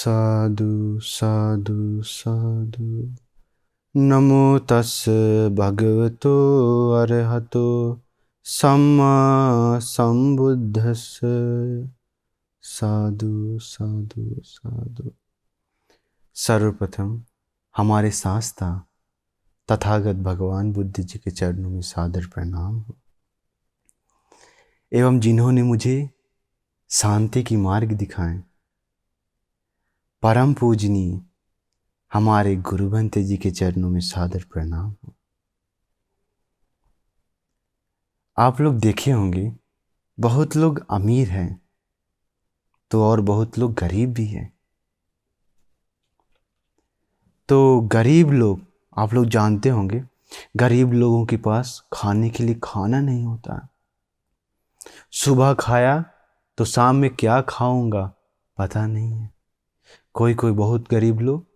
साधु साधु साधु। नमो तस् भगवतो अरहतो सम्मा संबुद्धस्स। साधु साधु साधु। सर्वप्रथम हमारे शास्त्रा तथागत भगवान बुद्ध जी के चरणों में सादर प्रणाम हो, एवं जिन्होंने मुझे शांति की मार्ग दिखाएं, परम पूजनीय हमारे गुरु भंते जी के चरणों में सादर प्रणाम हो। आप लोग देखे होंगे बहुत लोग अमीर हैं तो और बहुत लोग गरीब भी हैं। तो गरीब लोग, आप लोग जानते होंगे, गरीब लोगों के पास खाने के लिए खाना नहीं होता। सुबह खाया तो शाम में क्या खाऊंगा पता नहीं है। कोई कोई बहुत गरीब लोग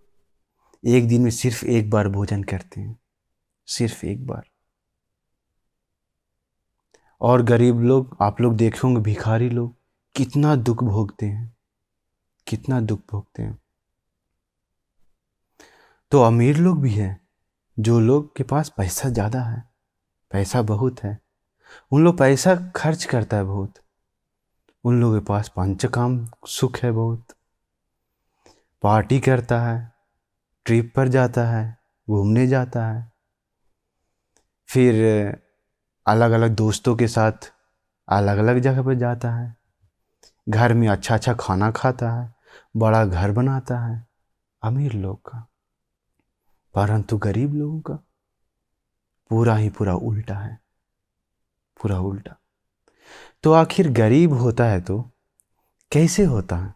एक दिन में सिर्फ एक बार भोजन करते हैं, सिर्फ एक बार। और गरीब लोग, आप लोग देखे होंगे भिखारी लोग कितना दुख भोगते हैं, कितना दुख भोगते हैं। तो अमीर लोग भी हैं, जो लोग के पास पैसा ज़्यादा है, पैसा बहुत है, उन लोग पैसा खर्च करता है बहुत। उन लोगों के पास पंचकाम सुख है बहुत, पार्टी करता है, ट्रिप पर जाता है, घूमने जाता है, फिर अलग अलग दोस्तों के साथ अलग अलग जगह पर जाता है, घर में अच्छा अच्छा खाना खाता है, बड़ा घर बनाता है अमीर लोग का। परंतु गरीब लोगों का पूरा ही पूरा उल्टा है, पूरा उल्टा। तो आखिर गरीब होता है तो कैसे होता है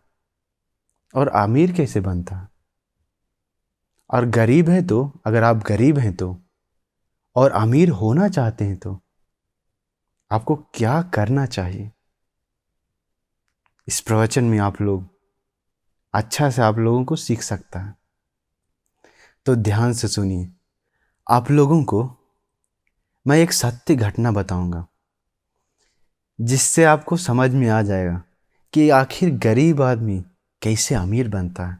और अमीर कैसे बनता है? और गरीब है तो, अगर आप गरीब हैं तो और अमीर होना चाहते हैं तो आपको क्या करना चाहिए? इस प्रवचन में आप लोग अच्छा से आप लोगों को सीख सकता है। तो ध्यान से सुनिए। आप लोगों को मैं एक सत्य घटना बताऊंगा जिससे आपको समझ में आ जाएगा कि आखिर गरीब आदमी कैसे अमीर बनता है,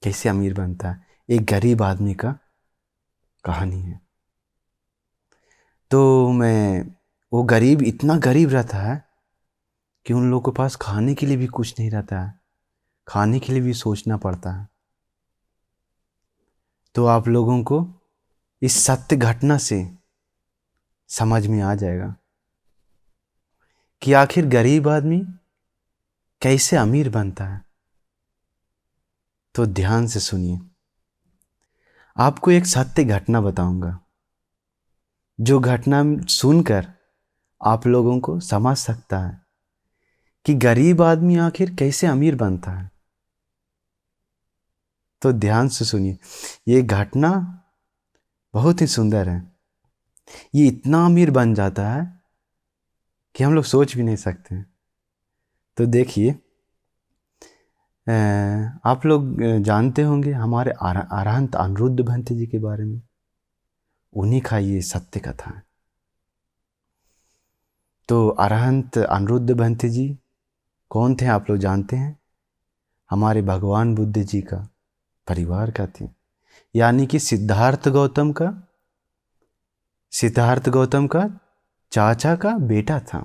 कैसे अमीर बनता है। एक गरीब आदमी का कहानी है। तो वो गरीब इतना गरीब रहता है कि उन लोगों के पास खाने के लिए भी कुछ नहीं रहता है, खाने के लिए भी सोचना पड़ता है। तो आप लोगों को इस सत्य घटना से समझ में आ जाएगा कि आखिर गरीब आदमी कैसे अमीर बनता है। तो ध्यान से सुनिए। आपको एक सत्य घटना बताऊंगा, जो घटना सुनकर आप लोगों को समझ सकता है कि गरीब आदमी आखिर कैसे अमीर बनता है। तो ध्यान से सुनिए। ये घटना बहुत ही सुंदर है। ये इतना अमीर बन जाता है कि हम लोग सोच भी नहीं सकते। तो देखिए, आप लोग जानते होंगे हमारे अरहंत अनिरुद्ध भंते जी के बारे में। उन्हीं का ये सत्य कथा है। तो अरहंत अनिरुद्ध भंते जी कौन थे आप लोग जानते हैं? हमारे भगवान बुद्ध जी का परिवार का थे, यानी कि सिद्धार्थ गौतम का चाचा का बेटा था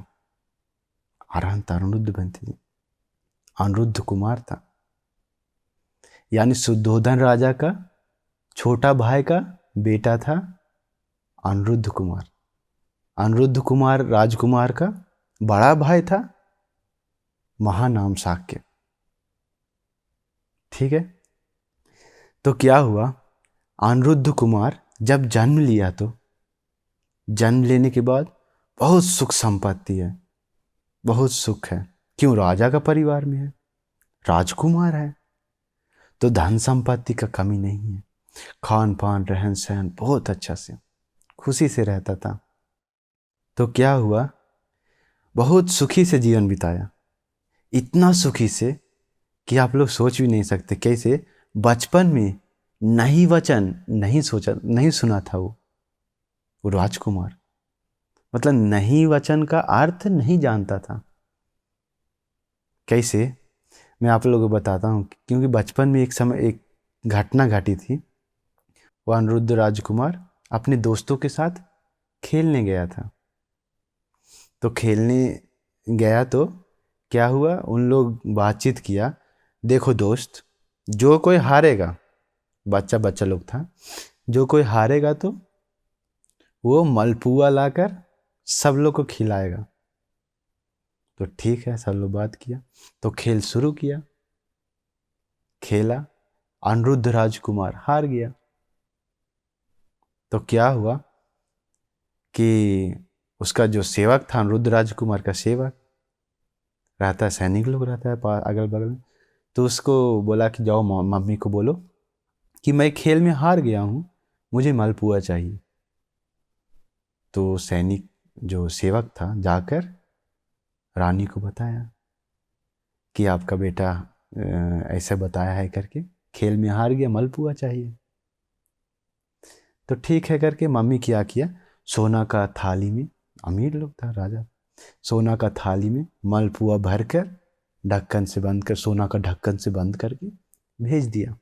अरहंत अनिरुद्ध भंते जी। अनिरुद्ध कुमार था, यानी शुद्धोधन राजा का छोटा भाई का बेटा था अनिरुद्ध कुमार। अनिरुद्ध कुमार राजकुमार का बड़ा भाई था महानाम शाक्य। ठीक है। तो क्या हुआ, अनिरुद्ध कुमार जब जन्म लिया तो जन्म लेने के बाद बहुत सुख संपत्ति है, बहुत सुख है। क्यों? राजा का परिवार में है, राजकुमार है, तो धन संपत्ति का कमी नहीं है। खान पान रहन सहन बहुत अच्छा से खुशी से रहता था। तो क्या हुआ, बहुत सुखी से जीवन बिताया, इतना सुखी से कि आप लोग सोच भी नहीं सकते कैसे। बचपन में नहीं वचन नहीं सुना था वो राजकुमार, मतलब नहीं वचन का अर्थ नहीं जानता था। कैसे? मैं आप लोगों को बताता हूँ, क्योंकि बचपन में एक समय एक घटना घटी थी। वो अनिरुद्ध राजकुमार अपने दोस्तों के साथ खेलने गया था। तो खेलने गया तो क्या हुआ, उन लोग बातचीत किया, देखो दोस्त, जो कोई हारेगा, बच्चा बच्चा लोग था, जो कोई हारेगा तो वो मलपुआ लाकर सब लोग को खिलाएगा। तो ठीक है, सब लोग बात किया, तो खेल शुरू किया। खेला, अनिरुद्ध राजकुमार हार गया। तो क्या हुआ कि उसका जो सेवक था, अनिरुद्ध राजकुमार का सेवक रहता है, सैनिक लोग रहता है अगल बगल में, तो उसको बोला कि जाओ मम्मी को बोलो कि मैं खेल में हार गया हूँ, मुझे मालपुआ चाहिए। तो सैनिक जो सेवक था जाकर रानी को बताया कि आपका बेटा ऐसा बताया है करके, खेल में हार गया, मालपुआ चाहिए। तो ठीक है करके मम्मी क्या किया, सोना का थाली में, अमीर लोग था राजा, सोना का थाली में मालपुआ भरकर ढक्कन से बंद कर, सोना का ढक्कन से बंद करके भेज दिया।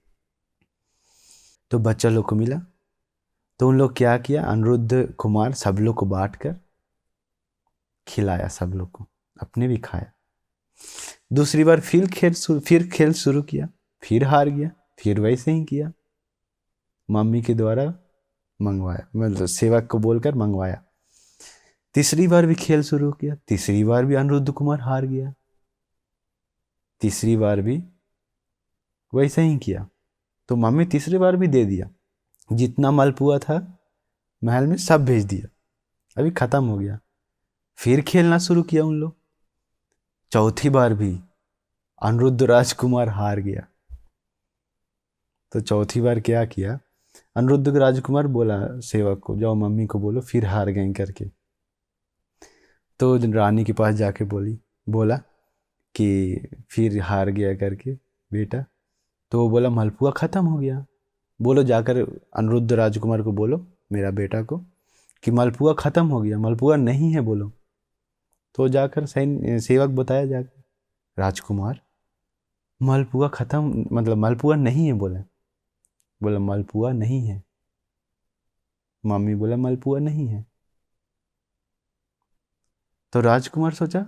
तो बच्चा लोग को मिला, तो उन लोग क्या किया, अनिरुद्ध कुमार सब लोग को बांट कर खिलाया, सब लोग को, अपने भी खाया। दूसरी बार फिर खेल शुरू किया, फिर हार गया, फिर वैसे ही किया, मम्मी के द्वारा मंगवाया, मतलब सेवक को बोलकर मंगवाया। तीसरी बार भी खेल शुरू किया, तीसरी बार भी अनिरुद्ध कुमार हार गया, तीसरी बार भी वैसे ही किया। तो मम्मी तीसरी बार भी दे दिया, जितना मालपुआ था महल में सब भेज दिया, अभी खत्म हो गया। फिर खेलना शुरू किया उन लोग, चौथी बार भी अनिरुद्ध राजकुमार हार गया। तो चौथी बार क्या किया, अनिरुद्ध राजकुमार बोला सेवक को, जाओ मम्मी को बोलो फिर हार गए करके। तो रानी के पास जाके बोला कि फिर हार गया करके बेटा। तो वो बोला मालपुआ ख़त्म हो गया, बोलो जाकर अनिरुद्ध राजकुमार को बोलो, मेरा बेटा को, कि मालपुआ ख़त्म हो गया, मालपुआ नहीं है बोलो। तो जाकर सेवक बताया जाकर, राजकुमार मालपुआ ख़त्म, मतलब मालपुआ नहीं है बोला मालपुआ नहीं है। मम्मी बोला मालपुआ नहीं है। तो राजकुमार सोचा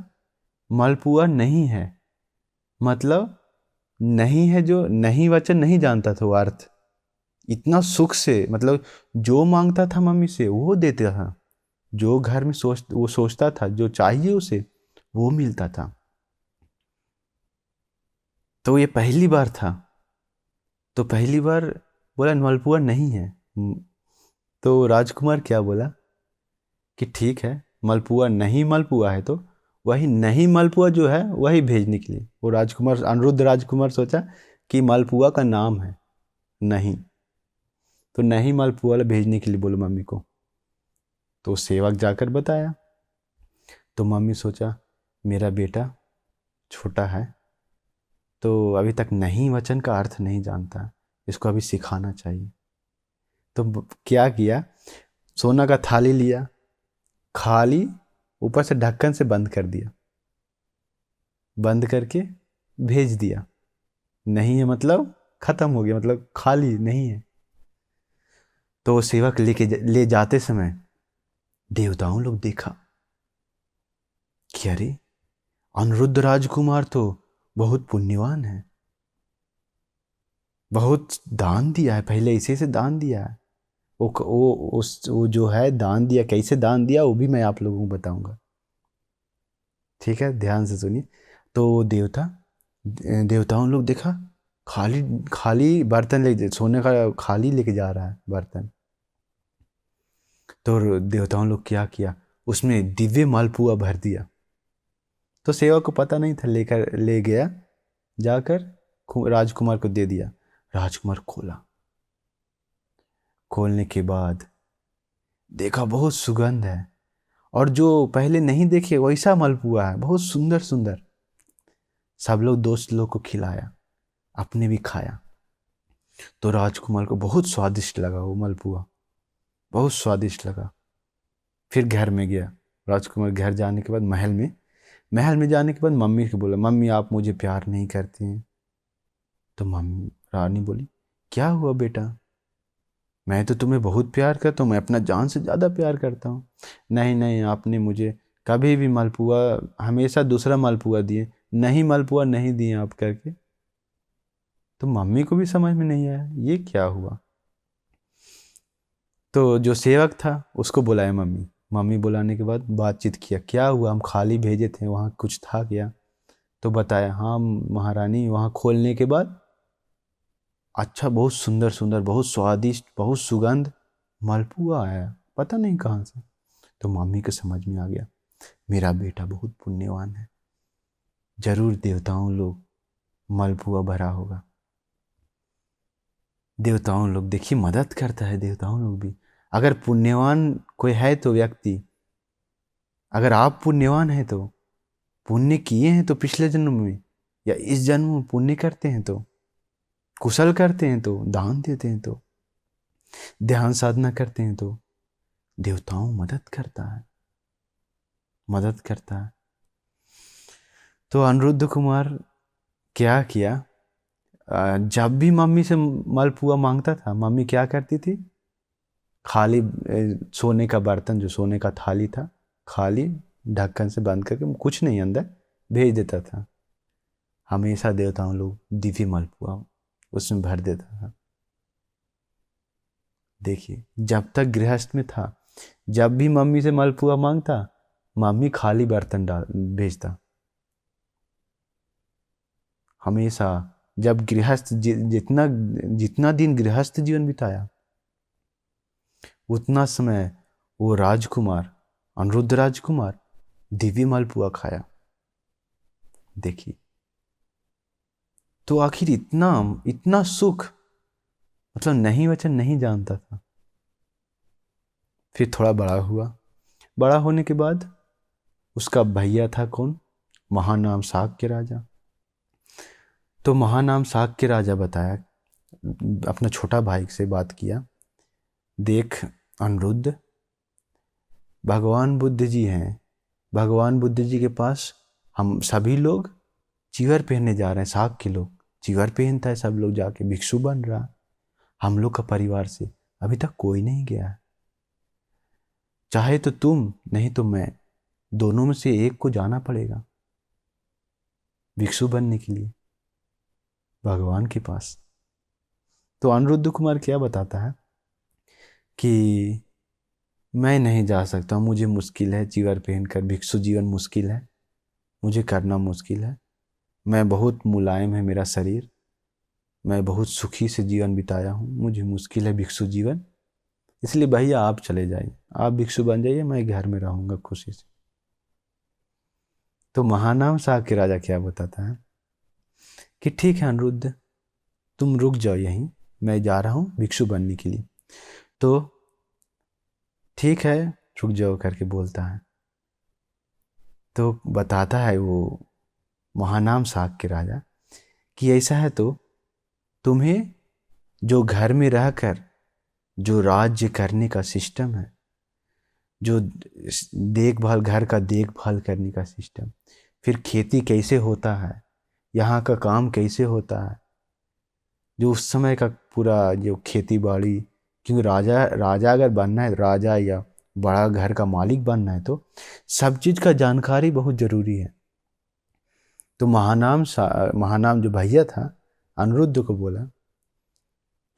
मालपुआ नहीं है मतलब नहीं है, जो नहीं वचन नहीं जानता था वो अर्थ, इतना सुख से, मतलब जो मांगता था मम्मी से वो देता था, जो घर में वो सोचता था जो चाहिए उसे वो मिलता था। तो ये पहली बार था, तो पहली बार बोला मालपुआ नहीं है। तो राजकुमार क्या बोला कि ठीक है, मालपुआ नहीं मालपुआ है तो वही नहीं मालपुआ जो है वही भेजने के लिए, वो राजकुमार अनिरुद्ध राजकुमार सोचा कि मालपुआ का नाम है नहीं, तो नहीं मालपुआ भेजने के लिए बोलो मम्मी को। तो सेवक जाकर बताया, तो मम्मी सोचा मेरा बेटा छोटा है तो अभी तक नहीं वचन का अर्थ नहीं जानता, इसको अभी सिखाना चाहिए। तो क्या किया, सोना का थाली लिया, खाली ऊपर से ढक्कन से बंद कर दिया, बंद करके भेज दिया। नहीं है मतलब खत्म हो गया, मतलब खाली नहीं है। तो सेवक ले जाते समय देवताओं लोग देखा कि अरे अनिरुद्ध राजकुमार तो बहुत पुण्यवान है, बहुत दान दिया है, पहले इसे से दान दिया है। वो जो है दान दिया, कैसे दान दिया वो भी मैं आप लोगों को बताऊंगा, ठीक है, ध्यान से सुनिए। तो देवताओं लोग देखा खाली खाली बर्तन ले, सोने का खाली लेके जा रहा है बर्तन। तो देवताओं लोग क्या किया, उसमें दिव्य मालपुआ भर दिया। तो सेवक को पता नहीं था, लेकर ले गया, जाकर राजकुमार को दे दिया। राजकुमार खोला, खोलने के बाद देखा बहुत सुगंध है, और जो पहले नहीं देखे वैसा मालपुआ है, बहुत सुंदर सुंदर। सब लोग दोस्त लोग को खिलाया, अपने भी खाया। तो राजकुमार को बहुत स्वादिष्ट लगा वो मालपुआ, बहुत स्वादिष्ट लगा। फिर घर में गया राजकुमार, घर जाने के बाद महल में महल में जाने के बाद मम्मी को बोला, मम्मी आप मुझे प्यार नहीं करती हैं। तो मम्मी रानी बोली, क्या हुआ बेटा, मैं तो तुम्हें बहुत प्यार करता हूँ, मैं अपना जान से ज़्यादा प्यार करता हूँ। नहीं नहीं, आपने मुझे कभी भी मालपुआ, हमेशा दूसरा मालपुआ दिए, नहीं मालपुआ नहीं दिए आप करके। तो मम्मी को भी समझ में नहीं आया ये क्या हुआ। तो जो सेवक था उसको बुलाया मम्मी। मम्मी बुलाने के बाद बातचीत किया, क्या हुआ, हम खाली भेजे थे, वहाँ कुछ था क्या। तो बताया, हाँ महारानी, वहाँ खोलने के बाद अच्छा, बहुत सुंदर सुंदर, बहुत स्वादिष्ट, बहुत सुगंध मालपुआ आया, पता नहीं कहाँ से। तो मम्मी को समझ में आ गया, मेरा बेटा बहुत पुण्यवान है, जरूर देवताओं लोग मालपुआ भरा होगा। देवताओं लोग देखिए मदद करता है, देवताओं लोग भी। अगर पुण्यवान कोई है तो व्यक्ति, अगर आप पुण्यवान हैं तो पुण्य किए हैं तो पिछले जन्म में या इस जन्म में पुण्य करते हैं तो, कुशल करते हैं तो, दान देते हैं तो, ध्यान साधना करते हैं तो देवताओं मदद करता है, मदद करता है। तो अनिरुद्ध कुमार क्या किया, जब भी मम्मी से मालपुआ मांगता था, मम्मी क्या करती थी, खाली सोने का बर्तन, जो सोने का थाली था, खाली ढक्कन से बंद करके, कुछ नहीं अंदर, भेज देता था। हमेशा देवताओं लोग दिव्य मालपुआ उसमें भर देता था। देखिए जब तक गृहस्थ में था, जब भी मम्मी से मालपुआ मांगता, मम्मी खाली बर्तन डाल भेजता। हमेशा जब गृहस्थ जितना जितना दिन गृहस्थ जीवन बिताया, उतना समय वो राजकुमार, अनिरुद्ध राजकुमार दिव्य मालपुआ खाया। देखिए तो आखिर इतना इतना सुख, मतलब नहीं वचन नहीं जानता था। फिर थोड़ा बड़ा हुआ, बड़ा होने के बाद उसका भैया था कौन, महानाम शाक के राजा। तो महानाम शाक के राजा बताया, अपना छोटा भाई से बात किया, देख अनिरुद्ध, भगवान बुद्ध जी हैं, भगवान बुद्ध जी के पास हम सभी लोग चिवर पहनने जा रहे हैं, शाक के लोग चिवर पहनता है, सब लोग जाके भिक्षु बन रहा, हम लोग का परिवार से अभी तक कोई नहीं गया, चाहे तो तुम नहीं तो मैं, दोनों में से एक को जाना पड़ेगा भिक्षु बनने के लिए भगवान के पास। तो अनिरुद्ध कुमार क्या बताता है कि मैं नहीं जा सकता, मुझे मुश्किल है, चिवर पहनकर भिक्षु जीवन मुश्किल है, मुझे करना मुश्किल है, मैं बहुत मुलायम है मेरा शरीर, मैं बहुत सुखी से जीवन बिताया हूँ, मुझे मुश्किल है भिक्षु जीवन, इसलिए भैया आप चले जाइए, आप भिक्षु बन जाइए, मैं घर में रहूँगा खुशी से। तो महानाम शाक के राजा क्या बताता है कि ठीक है अनिरुद्ध, तुम रुक जाओ यहीं, मैं जा रहा हूँ भिक्षु बनने के लिए। तो ठीक है रुक जाओ करके बोलता है। तो बताता है वो महानाम शाक के राजा कि ऐसा है तो तुम्हें जो घर में रहकर जो राज्य करने का सिस्टम है, जो देखभाल, घर का देखभाल करने का सिस्टम, फिर खेती कैसे होता है, यहाँ का काम कैसे होता है, जो उस समय का पूरा जो खेती बाड़ी, क्योंकि राजा राजा अगर बनना है, राजा या बड़ा घर का मालिक बनना है तो सब चीज़ का जानकारी बहुत ज़रूरी है। तो महानाम जो भैया था अनिरुद्ध को बोला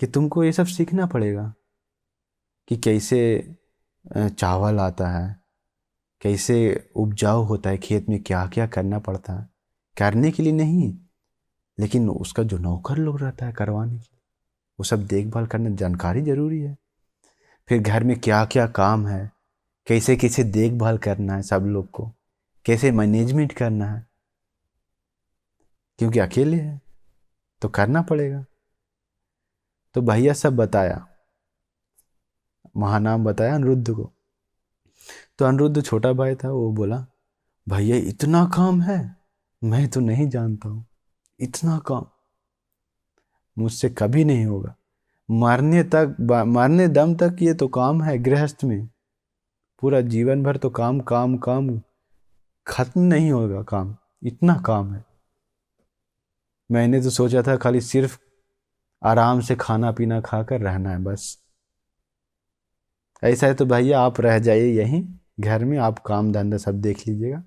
कि तुमको ये सब सीखना पड़ेगा कि कैसे चावल आता है, कैसे उपजाऊ होता है, खेत में क्या क्या करना पड़ता है, करने के लिए नहीं लेकिन उसका जो नौकर लोग रहता है करवाने के लिए, वो सब देखभाल करना जानकारी ज़रूरी है। फिर घर में क्या क्या काम है, कैसे कैसे देखभाल करना है सब लोग को, कैसे मैनेजमेंट करना है, क्योंकि अकेले है तो करना पड़ेगा। तो भैया सब बताया, महानाम बताया अनिरुद्ध को। तो अनिरुद्ध छोटा भाई था, वो बोला भैया इतना काम है, मैं तो नहीं जानता हूँ, इतना काम मुझसे कभी नहीं होगा, मरने दम तक ये तो काम है गृहस्थ में, पूरा जीवन भर तो काम काम काम, खत्म नहीं होगा काम, इतना काम है। मैंने तो सोचा था खाली सिर्फ आराम से खाना पीना खाकर रहना है बस। ऐसा है तो भैया आप रह जाइए यहीं घर में, आप काम धंधा सब देख लीजिएगा,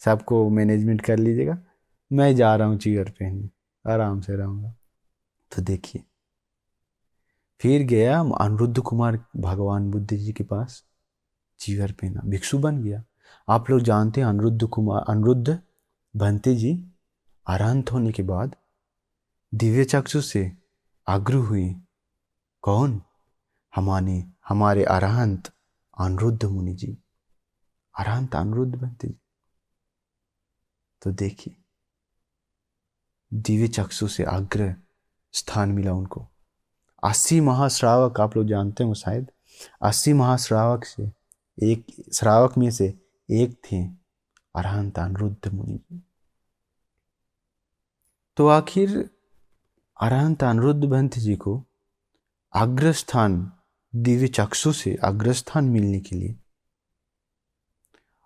सबको मैनेजमेंट कर लीजिएगा, मैं जा रहा हूँ चीयर पहनने, आराम से रहूँगा। तो देखिए, फिर गया अनिरुद्ध कुमार भगवान बुद्ध जी के पास, चीवर पहना, भिक्षु बन गया। आप लोग जानते हैं अनिरुद्ध भंते जी अरहंत होने के बाद दिव्य चक्षु से आग्रह हुई। कौन? हमारे अरहंत अनिरुद्ध मुनि जी, अरहंत अनिरुद्ध भंते जी। तो देखिए, दिव्य चक्षु से आग्रह स्थान मिला उनको। 80 महाश्रावक, आप लोग जानते हो शायद, 80 महाश्रावक से एक श्रावक में से एक थे अरहंत अनिरुद्ध मुनि जी। तो आखिर अरहंत अनिरुद्ध भंत जी को अग्रस्थान, दिव्य चक्षु से अग्रस्थान मिलने के लिए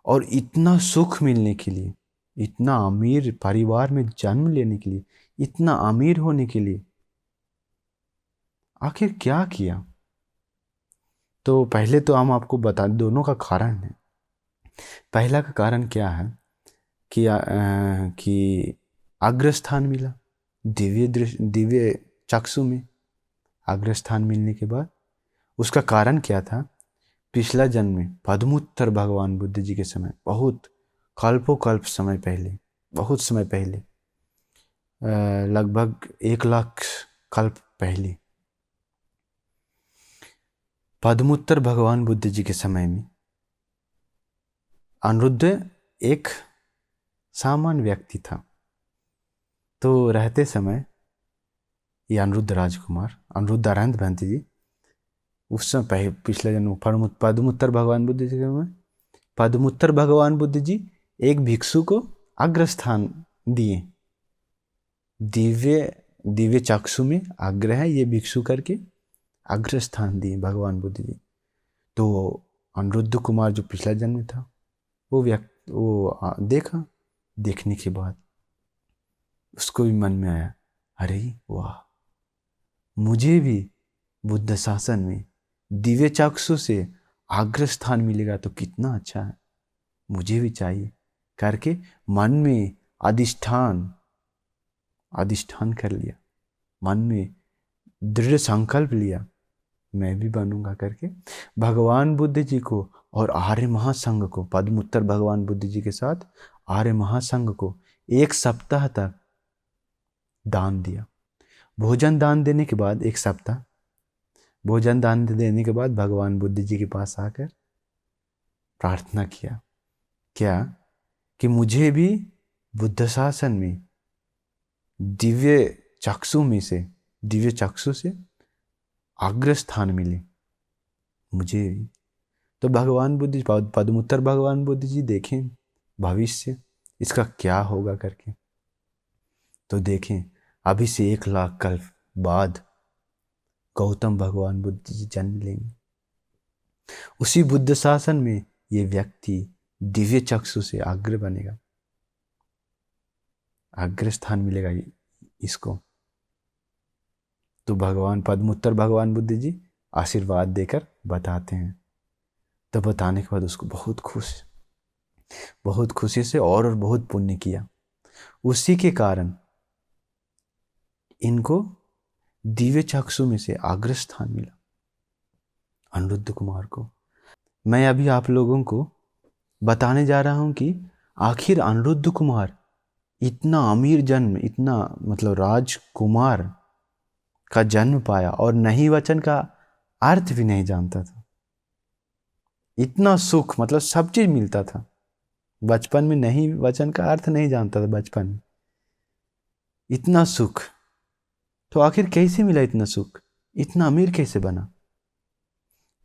और इतना सुख मिलने के लिए, इतना अमीर परिवार में जन्म लेने के लिए, इतना अमीर होने के लिए आखिर क्या किया? तो पहले तो हम आपको बता, दोनों का कारण है। पहला का कारण क्या है कि अग्रस्थान मिला, दिव्य चक्षु में अग्रस्थान मिलने के बाद उसका कारण क्या था? पिछला जन्म में पद्मोत्तर भगवान बुद्ध जी के समय, बहुत कल्पों कल्प समय पहले, बहुत समय पहले, लगभग 1 लाख कल्प पहले, पद्मोत्तर भगवान बुद्ध जी के समय में अनिरुद्ध एक सामान्य व्यक्ति था। तो रहते समय ये अनिरुद्ध राजकुमार, अनिरुद्ध अरहंत भंत जी, उस समय पिछले जन्म पद्मोत्तर भगवान बुद्ध जी के समय पद्मोत्तर भगवान बुद्ध जी एक भिक्षु को अग्रस्थान दिए। दिव्य चक्षु में आग्रह है ये भिक्षु करके अग्रस्थान दिए भगवान बुद्ध जी। तो अनिरुद्ध कुमार जो पिछला जन्म था वो देखा, देखने के बाद उसको भी मन में आया, अरे वाह, मुझे भी बुद्ध शासन में दिव्य चक्षु से अग्रस्थान मिलेगा तो कितना अच्छा है, मुझे भी चाहिए करके मन में अधिष्ठान कर लिया, मन में दृढ़ संकल्प लिया, मैं भी बनूंगा करके भगवान बुद्ध जी को और आर्य महासंघ को, पद्मोत्तर भगवान बुद्ध जी के साथ आर्य महासंघ को 1 सप्ताह तक दान दिया। भोजन दान देने के बाद 1 सप्ताह भोजन दान देने के बाद भगवान बुद्ध जी के पास आकर प्रार्थना किया, क्या कि मुझे भी बुद्ध शासन में दिव्य चक्षु से अग्रस्थान मिले मुझे भी। तो भगवान बुद्ध, पद्मोत्तर भगवान बुद्ध जी देखें भविष्य इसका क्या होगा करके। तो देखें, अभी से 1 लाख कल्प बाद गौतम भगवान बुद्ध जी जन्म लेंगे। उसी बुद्ध शासन में ये व्यक्ति दिव्य चक्षु से अग्र बनेगा, अग्रस्थान मिलेगा इसको। तो भगवान पद्मोत्तर भगवान बुद्ध जी आशीर्वाद देकर बताते हैं। तो बताने के बाद उसको बहुत खुशी से और बहुत पुण्य किया। उसी के कारण इनको दिव्य चक्षु में से अग्रस्थान मिला अनिरुद्ध कुमार को। मैं अभी आप लोगों को बताने जा रहा हूं कि आखिर अनिरुद्ध कुमार इतना अमीर जन्म, इतना मतलब राजकुमार का जन्म पाया और नहीं वचन का अर्थ भी नहीं जानता था। इतना सुख, मतलब सब चीज मिलता था बचपन में, नहीं वचन का अर्थ नहीं जानता था बचपन में, इतना सुख। तो आखिर कैसे मिला इतना सुख, इतना अमीर कैसे बना?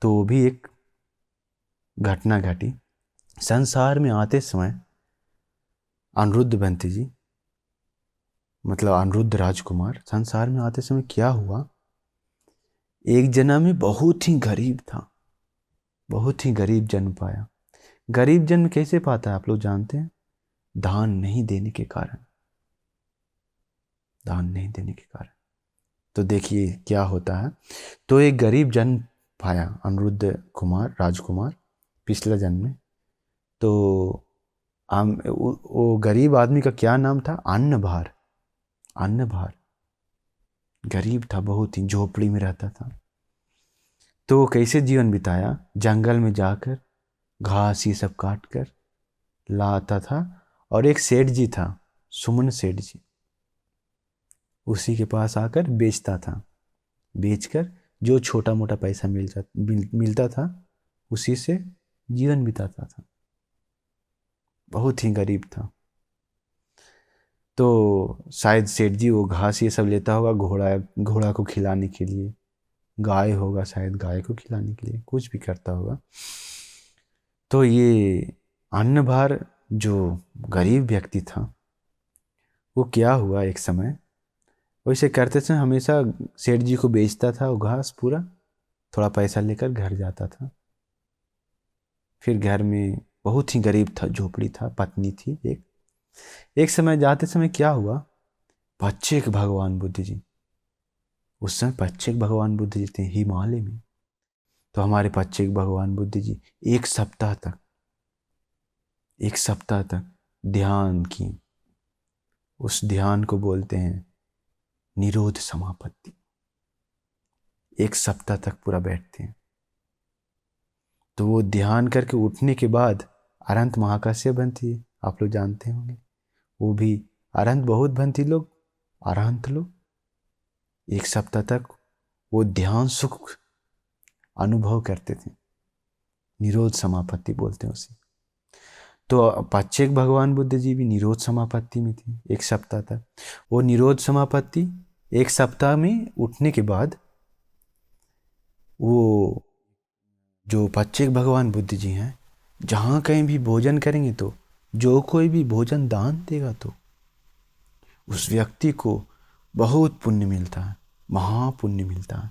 तो वो भी एक घटना घटी। संसार में आते समय अनिरुद्ध भंते जी, मतलब अनिरुद्ध राजकुमार, संसार में आते समय क्या हुआ, एक जन्म में बहुत ही गरीब था, बहुत ही गरीब जन्म पाया। गरीब जन्म कैसे पाता है आप लोग जानते हैं? दान नहीं देने के कारण, दान नहीं देने के कारण। तो देखिए क्या होता है। तो एक गरीब जन्म पाया अनिरुद्ध कुमार राजकुमार पिछला जन्म में। तो वो गरीब आदमी का क्या नाम था? अन्नभार। अन्नभार गरीब था, बहुत ही झोपड़ी में रहता था। तो वो कैसे जीवन बिताया? जंगल में जाकर घास ये सब काट कर लाता था, और एक सेठ जी था, सुमन सेठ जी, उसी के पास आकर बेचता था। बेचकर जो छोटा मोटा पैसा मिलता था उसी से जीवन बिताता था। बहुत ही गरीब था। तो शायद सेठ जी वो घास ये सब लेता होगा घोड़ा घोड़ा को खिलाने के लिए, गाय होगा शायद गाय को खिलाने के लिए, कुछ भी करता होगा। तो ये अन्नभार जो गरीब व्यक्ति था, वो क्या हुआ एक समय, वैसे करते थे हमेशा सेठ जी को बेचता था वो घास पूरा, थोड़ा पैसा लेकर घर जाता था। फिर घर में बहुत ही गरीब था, झोपड़ी था, पत्नी थी एक समय जाते समय क्या हुआ, पच्चीक भगवान बुद्ध जी, उस समय पच्चीक भगवान बुद्ध जी थे हिमालय में। तो हमारे पच्चीक भगवान बुद्ध जी एक सप्ताह तक ध्यान की। उस ध्यान को बोलते हैं निरोध समापत्ति। एक सप्ताह तक पूरा बैठते हैं। तो वो ध्यान करके उठने के बाद अरहंत महाकाश्यप बनती है, आप लोग जानते होंगे। वो भी अरहंत बहुत बनती लोग, अरहंत लोग एक सप्ताह तक वो ध्यान सुख अनुभव करते थे, निरोध समापत्ति बोलते हैं उसे। तो पच्चीक भगवान बुद्ध जी भी निरोध समापत्ति में थे एक सप्ताह तक। वो निरोध समापत्ति एक सप्ताह में उठने के बाद वो जो पच्चीक भगवान बुद्ध जी हैं, जहाँ कहीं भी भोजन करेंगे तो जो कोई भी भोजन दान देगा तो उस व्यक्ति को बहुत पुण्य मिलता है, महापुण्य मिलता है,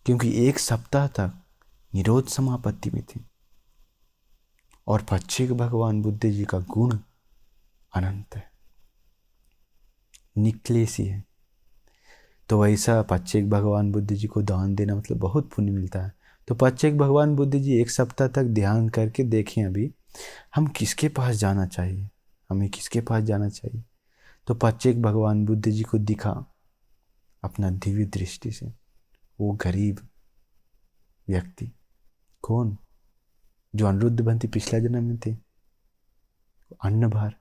क्योंकि एक सप्ताह तक निरोध समापत्ति में थे। और पच्चीक भगवान बुद्ध जी का गुण अनंत है, निकलेसी है। तो वैसा पच्चीक भगवान बुद्ध जी को दान देना मतलब बहुत पुण्य मिलता है। तो पच्चीक भगवान बुद्ध जी एक सप्ताह तक ध्यान करके देखें अभी हम किसके पास जाना चाहिए, हमें किसके पास जाना चाहिए। तो पच्चीक भगवान बुद्ध जी को दिखा अपना दिव्य दृष्टि से वो गरीब व्यक्ति, कौन? जो अनिरुद्ध भंती पिछला जन्म में थे, अन्नभार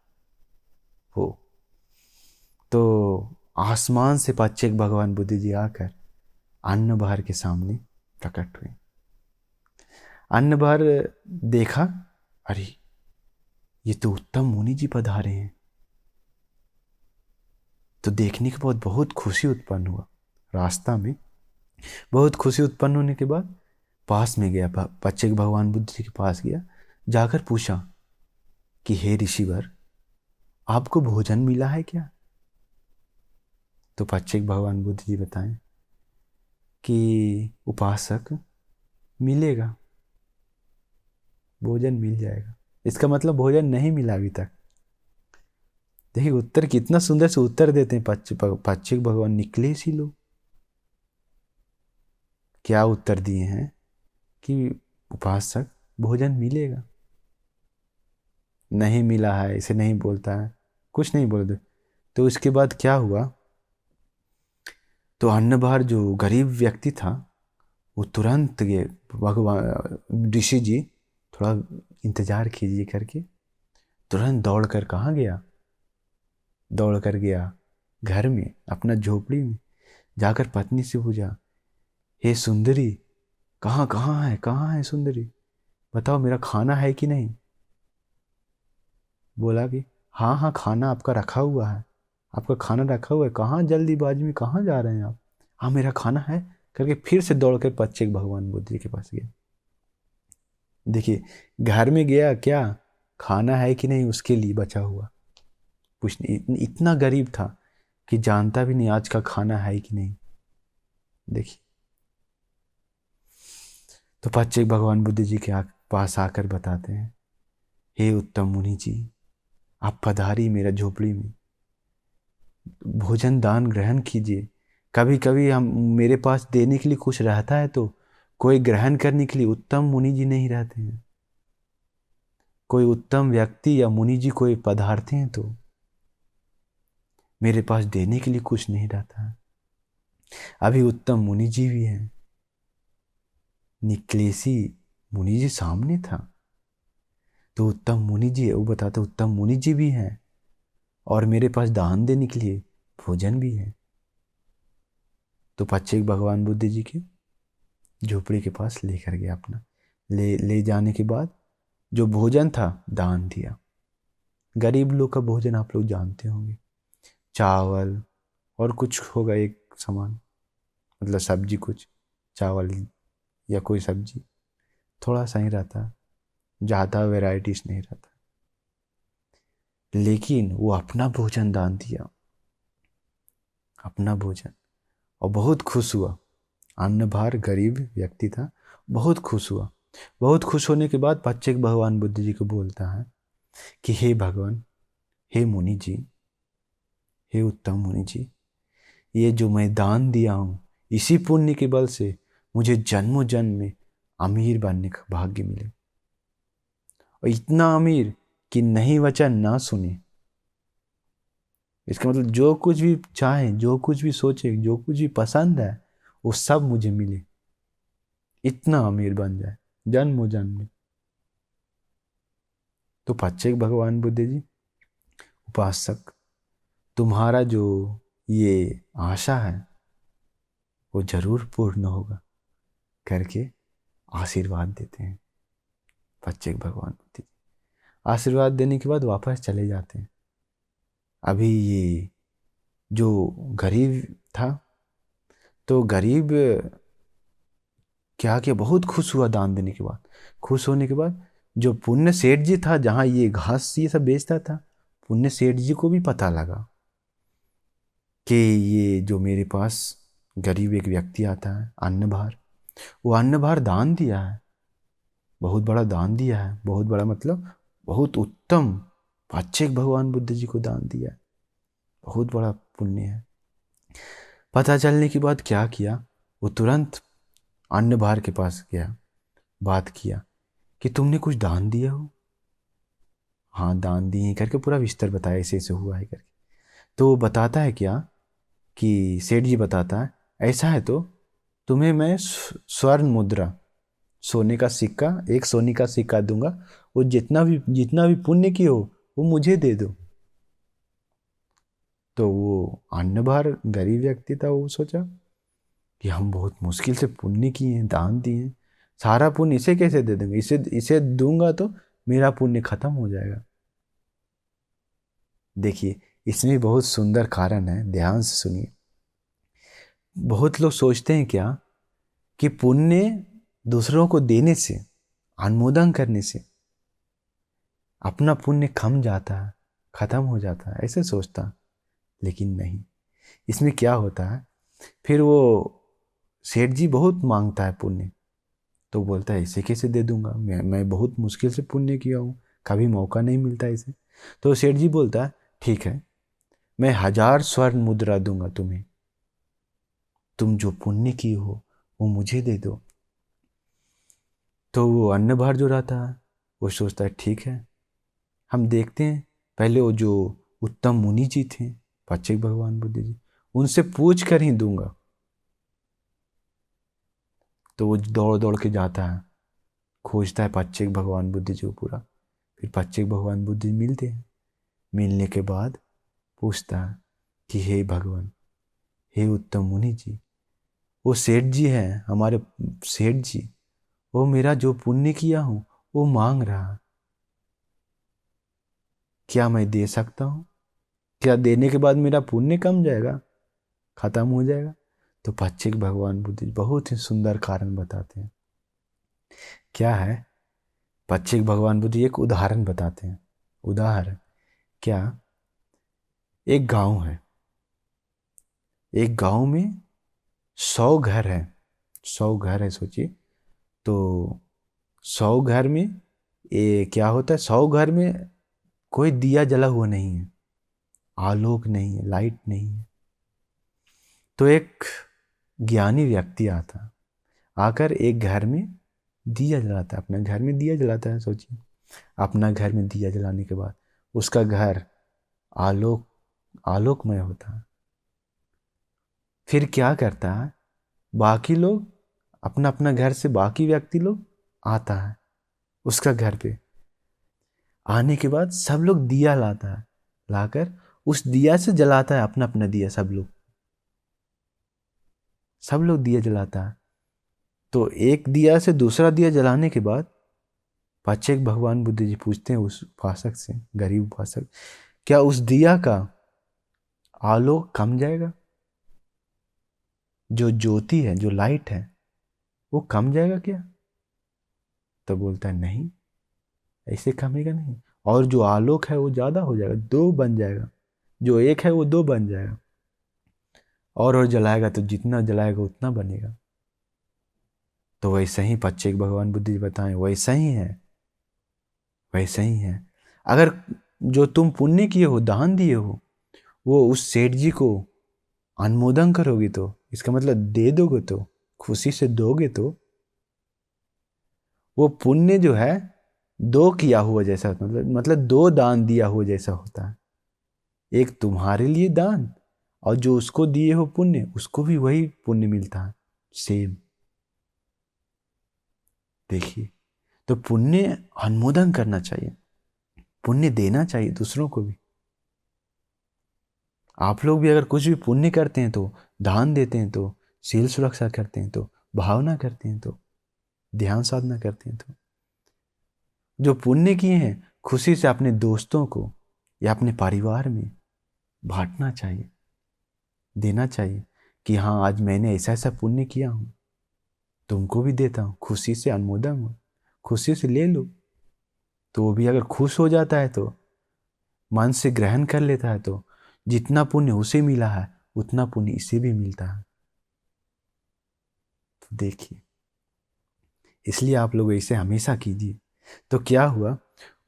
वो। तो आसमान से पच्चीक भगवान बुद्ध जी आकर अन्नभार के सामने प्रकट हुए। अन्नभार देखा, अरे ये तो उत्तम मुनि जी पधारे हैं। तो देखने के बाद बहुत खुशी उत्पन्न हुआ। रास्ता में बहुत खुशी उत्पन्न होने के बाद पास में गया, पच्चीक भगवान बुद्ध जी के पास गया, जाकर पूछा कि हे ऋषिवर, आपको भोजन मिला है क्या? तो पच्चीक भगवान बुद्ध जी बताएं कि उपासक मिलेगा, भोजन मिल जाएगा। इसका मतलब भोजन नहीं मिला अभी तक। देखिए उत्तर कितना सुंदर से उत्तर देते हैं पच्चीक भगवान, निकले सी लोग। क्या उत्तर दिए हैं कि उपासक भोजन मिलेगा, नहीं मिला है इसे नहीं बोलता है, कुछ नहीं बोलते। तो इसके बाद क्या हुआ, तो अन्नभार जो गरीब व्यक्ति था वो तुरंत गए, भगवान ऋषि जी थोड़ा इंतजार कीजिए करके तुरंत दौड़ कर कहाँ गया, दौड़ कर गया घर में, अपना झोपड़ी में जाकर पत्नी से पूछा, हे सुंदरी, कहाँ है सुंदरी, बताओ मेरा खाना है कि नहीं। बोला कि हाँ हाँ खाना आपका रखा हुआ है, आपका खाना रखा हुआ है, कहाँ जल्दीबाजी में कहाँ जा रहे हैं आप, हाँ मेरा खाना है करके फिर से दौड़ कर पच्चीक भगवान बुद्ध जी के पास गया। देखिए घर में गया, क्या खाना है कि नहीं उसके लिए बचा हुआ पूछने, इतना गरीब था कि जानता भी नहीं आज का खाना है कि नहीं। देखिए तो पच्चीक भगवान बुद्ध जी के पास आकर बताते हैं हे उत्तम मुनि जी, आप पधारी मेरा झोपड़ी में, भोजन दान ग्रहण कीजिए। कभी कभी हम मेरे पास देने के लिए कुछ रहता है तो कोई ग्रहण करने के लिए उत्तम मुनि जी नहीं रहते हैं, कोई उत्तम व्यक्ति या मुनि जी कोई पधारते हैं तो मेरे पास देने के लिए कुछ नहीं रहता है। अभी उत्तम मुनि जी भी हैं, निकलेसी मुनि जी सामने था, तो उत्तम मुनि जी, वो बताते उत्तम मुनि जी भी हैं और मेरे पास दान देने के लिए भोजन भी है। तो पच्चीक भगवान बुद्ध जी के झोपड़ी के पास लेकर गया अपना, ले जाने के बाद जो भोजन था दान दिया। गरीब लोग का भोजन आप लोग जानते होंगे, चावल और कुछ होगा एक सामान, मतलब सब्जी, कुछ चावल या कोई सब्जी, थोड़ा सा ही रहता, ज़्यादा वैरायटीज नहीं रहता। लेकिन वो अपना भोजन दान दिया, अपना भोजन, और बहुत खुश हुआ। अन्न भार गरीब व्यक्ति था, बहुत खुश हुआ। बहुत खुश होने के बाद पच्चीक भगवान बुद्ध जी को बोलता है कि हे भगवान, हे मुनि जी, हे उत्तम मुनि जी, ये जो मैं दान दिया हूँ, इसी पुण्य के बल से मुझे जन्मों जन्म में अमीर बनने का भाग्य मिले, और इतना अमीर कि नहीं वचन ना सुने। इसका मतलब जो कुछ भी चाहे, जो कुछ भी सोचे, जो कुछ भी पसंद है, वो सब मुझे मिले, इतना अमीर बन जाए जन्मों जन्म में। तो पच्चीक भगवान बुद्ध जी, उपासक, तुम्हारा जो ये आशा है वो जरूर पूर्ण होगा करके आशीर्वाद देते हैं। पच्चीक भगवान बुद्ध जी आशीर्वाद देने के बाद वापस चले जाते हैं। अभी ये जो गरीब था, तो गरीब क्या किया, बहुत खुश हुआ दान देने के बाद। खुश होने के बाद जो पुण्य सेठ जी था, जहाँ ये घास ये सब बेचता था, पुण्य सेठ जी को भी पता लगा कि ये जो मेरे पास गरीब एक व्यक्ति आता है अन्न भार, वो अन्न भार दान दिया है, बहुत बड़ा दान दिया है, बहुत बड़ा मतलब बहुत उत्तम, पच्चीक भगवान बुद्ध जी को दान दिया है, बहुत बड़ा पुण्य है। पता चलने के बाद क्या किया, वो तुरंत अन्न भार के पास गया, बात किया कि तुमने कुछ दान दिया हो। हाँ दान दिए करके पूरा विस्तार बताया, ऐसे ऐसे हुआ है करके। तो वो बताता है क्या कि सेठ जी बताता है, ऐसा है तो तुम्हें मैं स्वर्ण मुद्रा, सोने का सिक्का, एक सोने का सिक्का दूंगा, वो जितना भी पुण्य की हो वो मुझे दे दो। तो वो अन्न भार गरीब व्यक्ति था, वो सोचा कि हम बहुत मुश्किल से पुण्य किए हैं, दान दिए हैं, सारा पुण्य इसे कैसे दे देंगे, इसे इसे दूंगा तो मेरा पुण्य खत्म हो जाएगा। देखिए इसमें बहुत सुंदर कारण है, ध्यान से सुनिए। बहुत लोग सोचते हैं क्या कि पुण्य दूसरों को देने से, अनुमोदन करने से अपना पुण्य कम जाता है, खत्म हो जाता है, ऐसे सोचता। लेकिन नहीं, इसमें क्या होता है, फिर वो सेठ जी बहुत मांगता है पुण्य, तो बोलता है इसे कैसे दे दूंगा, मैं बहुत मुश्किल से पुण्य किया हूँ, कभी मौका नहीं मिलता इसे। तो सेठ जी बोलता है ठीक है, मैं 1000 स्वर्ण मुद्रा दूंगा तुम्हें, तुम जो पुण्य की हो वो मुझे दे दो। तो वो अन्न भार जो रहता है वो सोचता है ठीक है, हम देखते हैं, पहले वो जो उत्तम मुनि जी थे पच्चीक भगवान बुद्ध जी, उनसे पूछ कर ही दूंगा। तो वो दौड़ दौड़ के जाता है, खोजता है पच्चीक भगवान बुद्ध जी को पूरा। फिर पच्चीक भगवान बुद्ध जी मिलते हैं, मिलने के बाद पूछता है कि हे भगवान, हे उत्तम मुनि जी, वो सेठ जी हैं हमारे, सेठ जी, वो मेरा जो पुण्य किया हूँ वो मांग रहा, क्या मैं दे सकता हूँ, क्या देने के बाद मेरा पुण्य कम जाएगा, खत्म हो जाएगा। तो पच्चीक भगवान बुद्ध बहुत ही सुंदर कारण बताते हैं। क्या है, पच्चीक भगवान बुद्ध एक उदाहरण बताते हैं। उदाहरण क्या, एक गांव है, एक गांव में 100 घर है, 100 घर है सोचिए। तो 100 घर में ये क्या होता है, 100 घर में कोई दिया जला हुआ नहीं है, आलोक नहीं है, लाइट नहीं है। तो एक ज्ञानी व्यक्ति आता, आकर एक घर में दिया जलाता है, अपने घर में दिया जलाता है। सोचिए, अपना घर में दिया जलाने के बाद उसका घर आलोकमय होता है। फिर क्या करता है, बाकी लोग अपना अपना घर से, बाकी व्यक्ति लोग आता है उसका घर पे। आने के बाद सब लोग दिया लाता है, लाकर उस दिया से जलाता है अपना अपना दिया। सब लोग दिया जलाता है। तो एक दिया से दूसरा दिया जलाने के बाद पाचक भगवान बुद्ध जी पूछते हैं उस उपासक से, गरीब उपासक, क्या उस दिया का आलोक कम जाएगा? जो ज्योति है, जो लाइट है, वो कम जाएगा क्या? तो बोलता है नहीं, ऐसे कमेगा नहीं, और जो आलोक है वो ज्यादा हो जाएगा, 2 बन जाएगा। जो 1 है वो 2 बन जाएगा, और जलाएगा तो जितना जलाएगा उतना बनेगा। तो वैसे ही पच्चेक भगवान बुद्ध जी बताएं, वैसा ही है, वैसा ही है। अगर जो तुम पुण्य किए हो, दान दिए हो, वो उस सेठ जी को अनुमोदन करोगे, तो इसका मतलब दे दोगे, तो खुशी से दोगे, तो वो पुण्य जो है 2 किया हुआ जैसा, मतलब 2 दान दिया हुआ जैसा होता है। एक तुम्हारे लिए दान, और जो उसको दिए हो पुण्य, उसको भी वही पुण्य मिलता है, सेम। देखिए, तो पुण्य अनुमोदन करना चाहिए, पुण्य देना चाहिए दूसरों को भी। आप लोग भी अगर कुछ भी पुण्य करते हैं, तो दान देते हैं, तो शील सुरक्षा करते हैं, तो भावना करते हैं, तो ध्यान साधना करते हैं, तो जो पुण्य किए हैं खुशी से अपने दोस्तों को या अपने परिवार में बांटना चाहिए, देना चाहिए कि हाँ, आज मैंने ऐसा ऐसा पुण्य किया हूँ, तुमको भी देता हूँ, खुशी से अनुमोदन हो, खुशी से ले लो। तो वो भी अगर खुश हो जाता है, तो मन से ग्रहण कर लेता है, तो जितना पुण्य उसे मिला है उतना पुण्य इसे भी मिलता है। तो देखिए, इसलिए आप लोग ऐसे हमेशा कीजिए। तो क्या हुआ,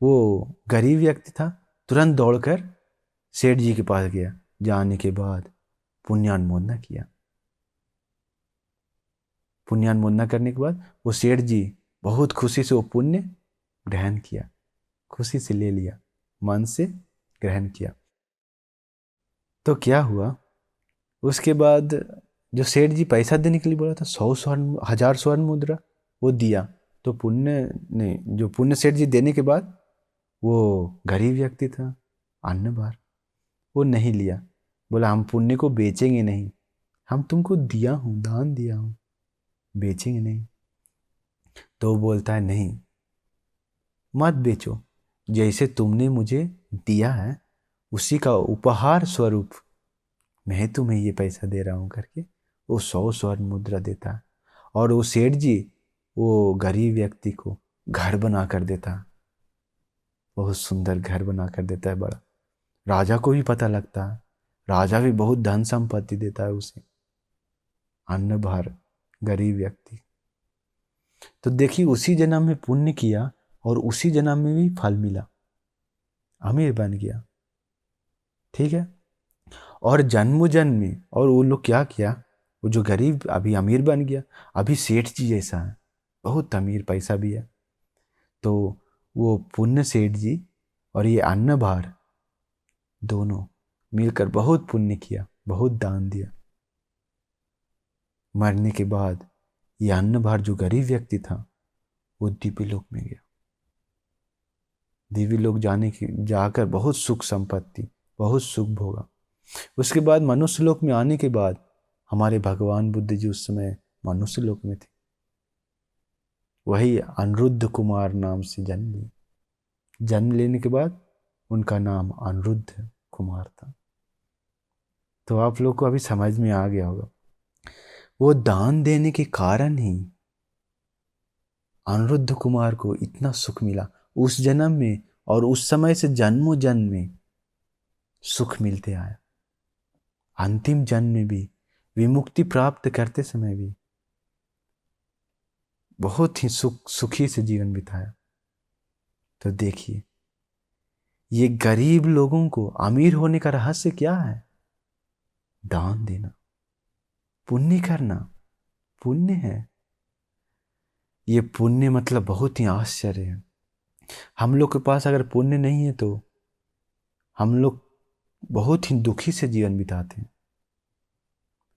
वो गरीब व्यक्ति था, तुरंत दौड़कर सेठ जी के पास गया। जाने के बाद पुण्यानुमोदना किया। पुण्यानुमोदना करने के बाद वो सेठ जी बहुत खुशी से वो पुण्य ग्रहण किया, खुशी से ले लिया, मन से ग्रहण किया। तो क्या हुआ, उसके बाद जो सेठ जी पैसा देने के लिए बोला था, 100 स्वर्ण, 1000 स्वर्ण मुद्रा, वो दिया। तो पुण्य ने, जो पुण्य सेठ जी देने के बाद, वो गरीब व्यक्ति था, अन्न भार, वो नहीं लिया। बोला हम पुण्य को बेचेंगे नहीं, हम तुमको दिया हूँ, दान दिया हूँ, बेचेंगे नहीं। तो वो बोलता है नहीं, मत बेचो, जैसे तुमने मुझे दिया है उसी का उपहार स्वरूप मैं तुम्हें ये पैसा दे रहा हूँ करके वो 100 स्वर्ण मुद्रा देता है। और वो सेठ जी वो गरीब व्यक्ति को घर बना कर देता है, बहुत सुंदर घर बना कर देता है, बड़ा। राजा को भी पता लगता है, राजा भी बहुत धन संपत्ति देता है उसे, अन्न भार, गरीब व्यक्ति। तो देखिए, उसी जन्म में पुण्य किया और उसी जन्म में भी फल मिला, अमीर बन गया। ठीक है। और जन्म जन्म में, और वो लोग क्या किया, वो जो गरीब अभी अमीर बन गया, अभी सेठ जी जैसा है, बहुत अमीर, पैसा भी है। तो वो पुण्य सेठ जी और ये अन्न भार दोनों मिलकर बहुत पुण्य किया, बहुत दान दिया। मरने के बाद ये अन्न भार जो गरीब व्यक्ति था, वो दिव्य लोक में गया। दिव्य लोक जाकर बहुत सुख संपत्ति, बहुत सुख भोगा। उसके बाद मनुष्य लोक में आने के बाद हमारे भगवान बुद्ध जी उस समय मनुष्य लोक में थे। वही अनिरुद्ध कुमार नाम से जन्म लिए। जन्म लेने के बाद उनका नाम अनिरुद्ध कुमार था। तो आप लोग को अभी समझ में आ गया होगा, वो दान देने के कारण ही अनिरुद्ध कुमार को इतना सुख मिला उस जन्म में, और उस समय से जन्मों जन्म में सुख मिलते आया। अंतिम जन्म में भी, विमुक्ति प्राप्त करते समय भी बहुत ही सुखी से जीवन बिताया। तो देखिए, ये गरीब लोगों को अमीर होने का रहस्य क्या है? दान देना, पुण्य करना, पुण्य है। ये पुण्य मतलब बहुत ही आश्चर्य है। हम लोग के पास अगर पुण्य नहीं है तो हम लोग बहुत ही दुखी से जीवन बिताते हैं।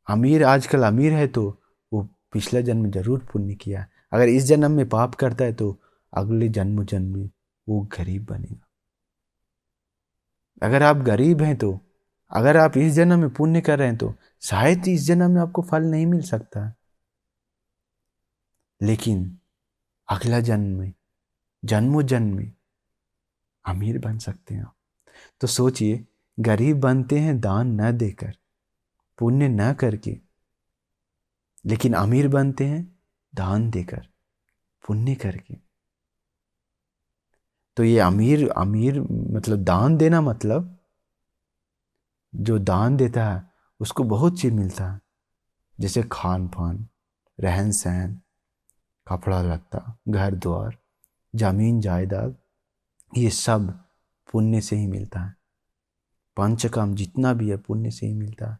अमीर आजकल अमीर है तो वो पिछला जन्म में जरूर पुण्य किया है। अगर इस जन्म में पाप करता है तो अगले जन्म में वो गरीब बनेगा। अगर आप गरीब हैं तो अगर आप इस जन्म में पुण्य कर रहे हैं तो शायद इस जन्म में आपको फल नहीं मिल सकता, लेकिन अगला जन्म में, जन्मों जन्म में अमीर बन सकते हैं आप। तो सोचिए, गरीब बनते हैं दान न देकर, पुण्य न करके, लेकिन अमीर बनते हैं दान देकर, पुण्य करके। तो ये अमीर अमीर मतलब दान देना मतलब जो दान देता है उसको बहुत चीज मिलता है, जैसे खान पान, रहन सहन, कपड़ा लत्ता, घर द्वार, जमीन जायदाद, ये सब पुण्य से ही मिलता है। पंचकाम जितना भी है पुण्य से ही मिलता है।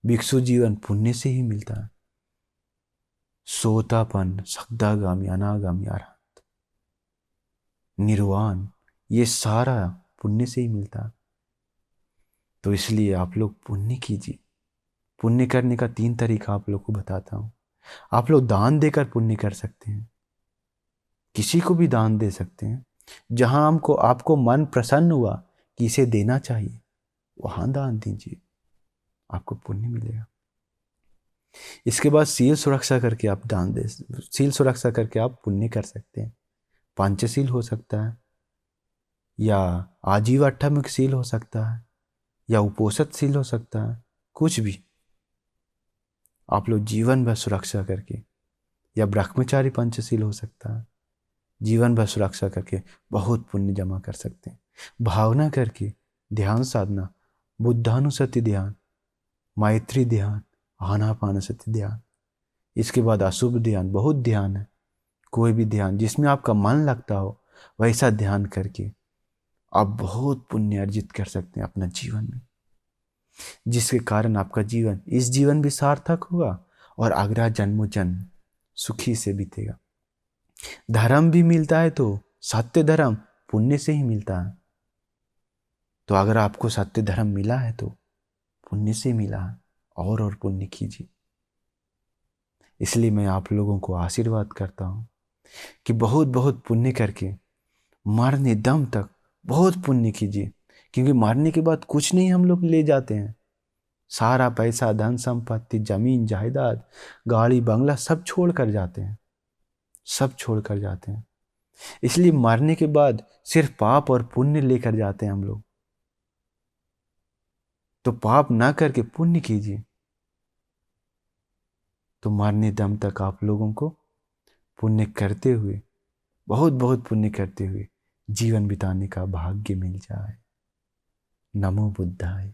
भिक्षु जीवन पुण्य से ही मिलता है। सोतापन, सद्दागामी, अनागामी, अरहत, निर्वाण, ये सारा पुण्य से ही मिलता है। तो इसलिए आप लोग पुण्य कीजिए। पुण्य करने का 3 तरीका आप लोग को बताता हूँ। आप लोग दान देकर पुण्य कर सकते हैं, किसी को भी दान दे सकते हैं। जहां हमको आपको मन प्रसन्न हुआ कि इसे देना चाहिए, वहां दान दीजिए, आपको पुण्य मिलेगा। इसके बाद सील सुरक्षा करके आप दान दे, सील सुरक्षा करके आप पुण्य कर सकते हैं। पंचशील हो सकता है, या आजीवाष्टमिक सील हो सकता है, या उपोषित सील हो सकता है, कुछ भी आप लोग जीवन भर सुरक्षा करके, या ब्रह्मचारी पंचशील हो सकता है, जीवन भर सुरक्षा करके बहुत पुण्य जमा कर सकते हैं। भावना करके ध्यान साधना, बुद्धानुसति ध्यान, मैत्री ध्यान, आनापानसति ध्यान, इसके बाद अशुभ ध्यान, बहुत ध्यान है। कोई भी ध्यान जिसमें आपका मन लगता हो वैसा ध्यान करके आप बहुत पुण्य अर्जित कर सकते हैं अपना जीवन में, जिसके कारण आपका जीवन इस जीवन भी सार्थक होगा और अगला जन्मों जन्म सुखी से बीतेगा। धर्म भी मिलता है तो सत्य धर्म पुण्य से ही मिलता है। तो अगर आपको सत्य धर्म मिला है तो पुण्य से मिला है, और पुण्य कीजिए। इसलिए मैं आप लोगों को आशीर्वाद करता हूँ कि बहुत बहुत पुण्य करके मरने दम तक बहुत पुण्य कीजिए, क्योंकि मरने के बाद कुछ नहीं हम लोग ले जाते हैं। सारा पैसा, धन संपत्ति, जमीन जायदाद, गाड़ी बंगला सब छोड़ कर जाते हैं, सब छोड़ कर जाते हैं। इसलिए मरने के बाद सिर्फ पाप और पुण्य लेकर जाते हैं हम लोग। तो पाप ना करके पुण्य कीजिए, तो मरने दम तक आप लोगों को पुण्य करते हुए, बहुत बहुत पुण्य करते हुए जीवन बिताने का भाग्य मिल जाए। नमो बुद्धाय।